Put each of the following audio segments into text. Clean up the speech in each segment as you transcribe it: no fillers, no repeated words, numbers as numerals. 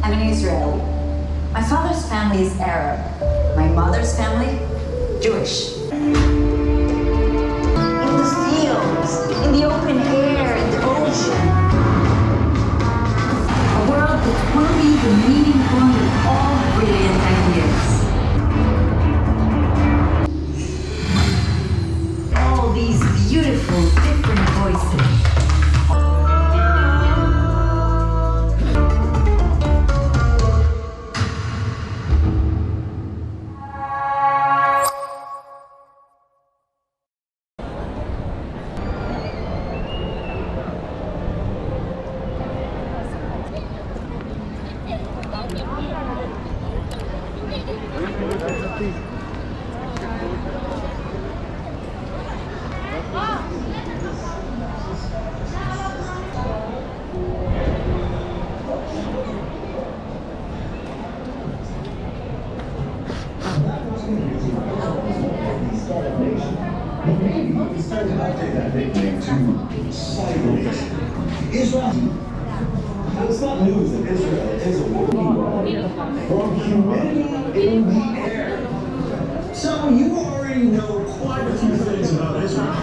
I'm an Israeli. My father's family is Arab. My mother's family, Jewish. In the fields, in the open air, in the ocean. A world that will be the meeting point of all brilliant ideas. All these beautiful, different voices. It's not news that Israel is a working from humidity in the air. So you already know quite a few things about Israel.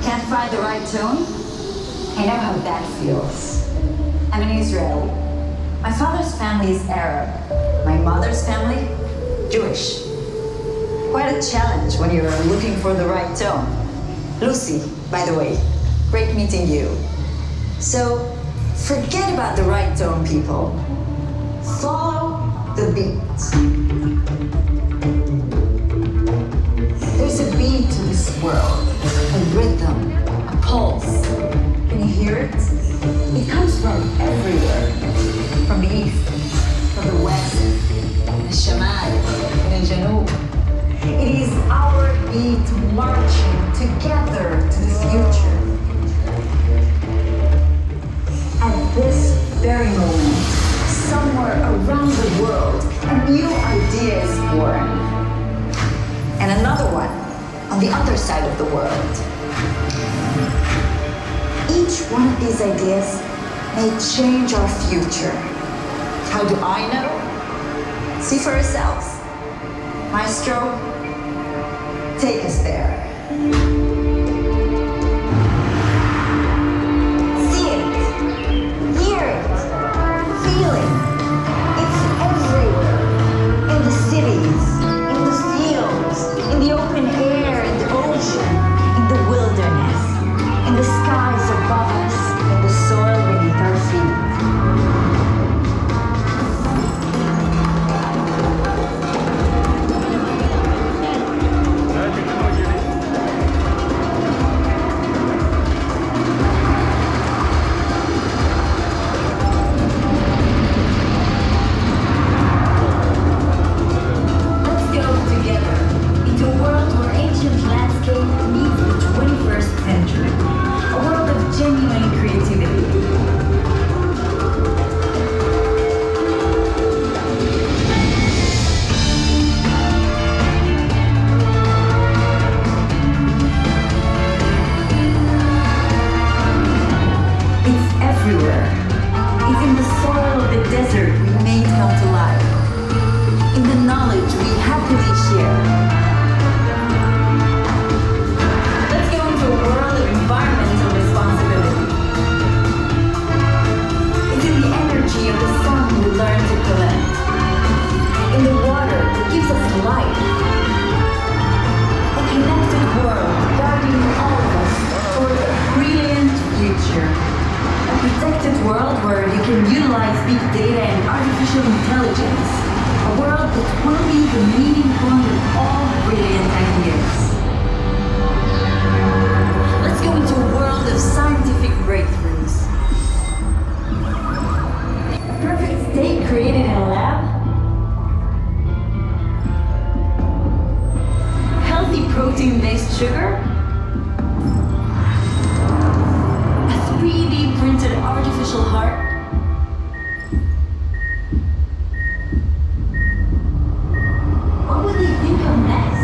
Can't find the right tone? I know how that feels. I'm an Israeli. My father's family is Arab. My mother's family, Jewish. Quite a challenge when you're looking for the right tone. Lucy, by the way, great meeting you. So, forget about the right tone, people. Follow the beat. There's a beat to this world, a rhythm, a pulse. Can you hear it? It comes from everywhere. From the east, from the west, the Shamal, and the Janub. It is our beat marching together to the future. At this very moment, somewhere around the world, a new idea is born. And another one on the other side of the world. Each one of these ideas may change our future. How do I know? See for yourselves. Maestro, take us there. See it, hear it, feel it. It's everywhere. In the cities, in the fields, in the open air, in the ocean, in the wilderness, in the skies above us, in the soil beneath our feet. protein-based sugar, a 3D printed artificial heart, what would they think of next?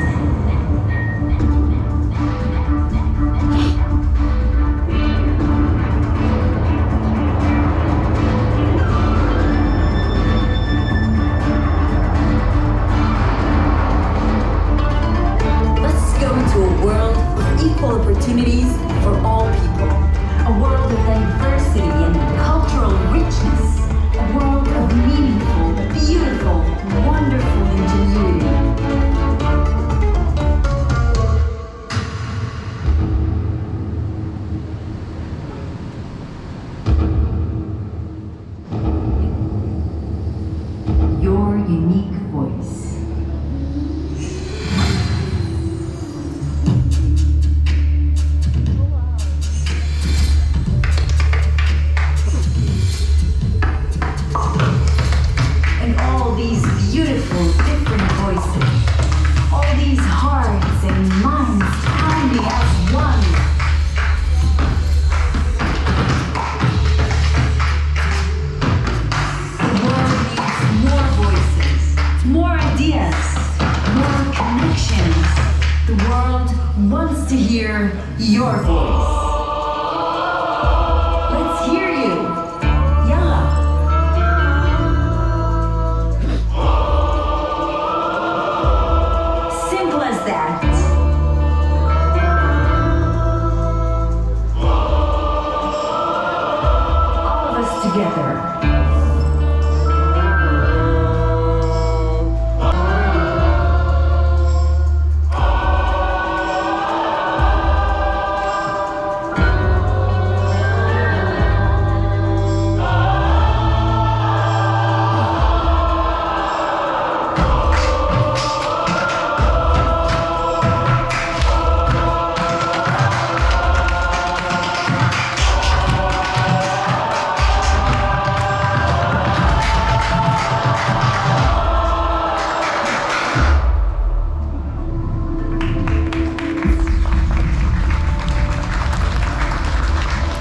Opportunities for all people, a world of diversity and cultural richness, a world of meaningful, beautiful, wonderful ingenuity. Your unique voice. Wants to hear your voice. Let's hear you. Yalla. Simple as that. All of us together.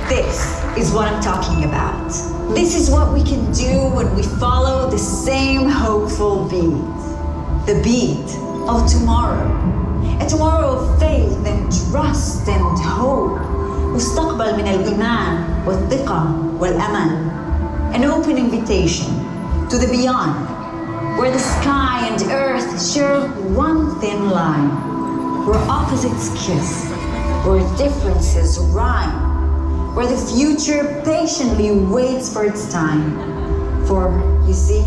This is what I'm talking about. This is what we can do when we follow the same hopeful beat. The beat of tomorrow. A tomorrow of faith and trust and hope. مستقبل من الإيمان والثقة والأمل. An open invitation to the beyond, where the sky and earth share one thin line, where opposites kiss, where differences rhyme, where the future patiently waits for its time. For, you see,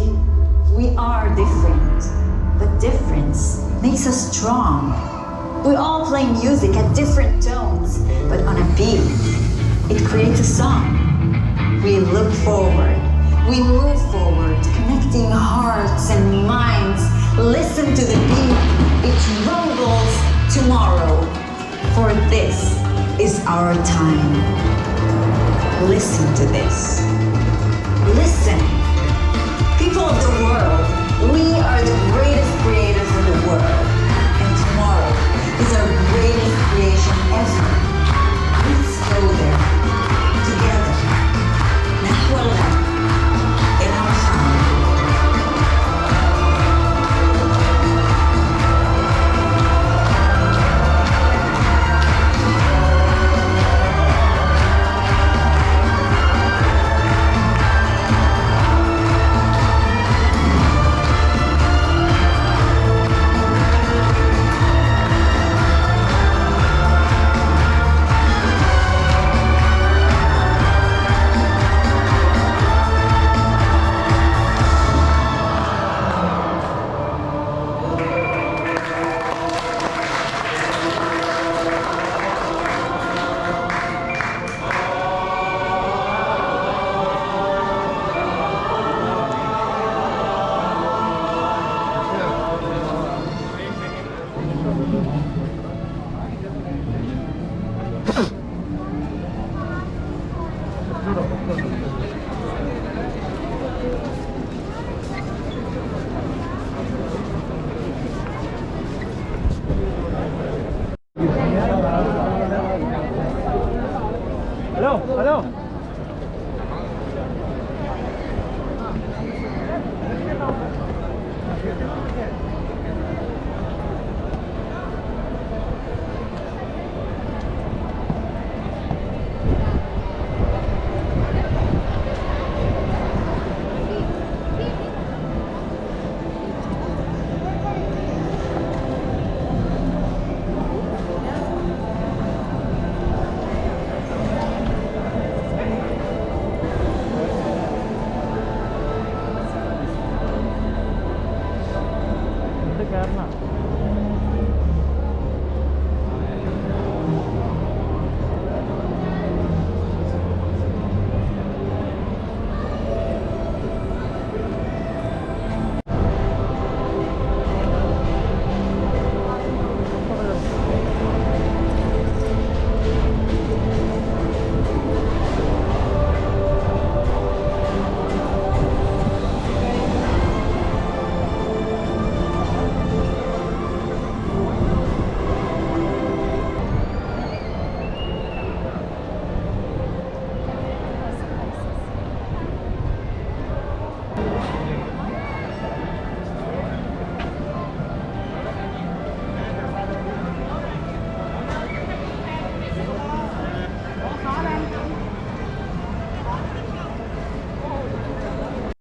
we are different, but difference makes us strong. We all play music at different tones, but on a beat, it creates a song. We look forward, we move forward, connecting hearts and minds. Listen to the beat, it rumbles tomorrow, for this is our time. Listen to this. Listen. People of the world, we are the greatest creators in the world. And tomorrow is our greatest creation ever. Let's go there. Together. نحو الغد. إلى محمد. Ano? Ano?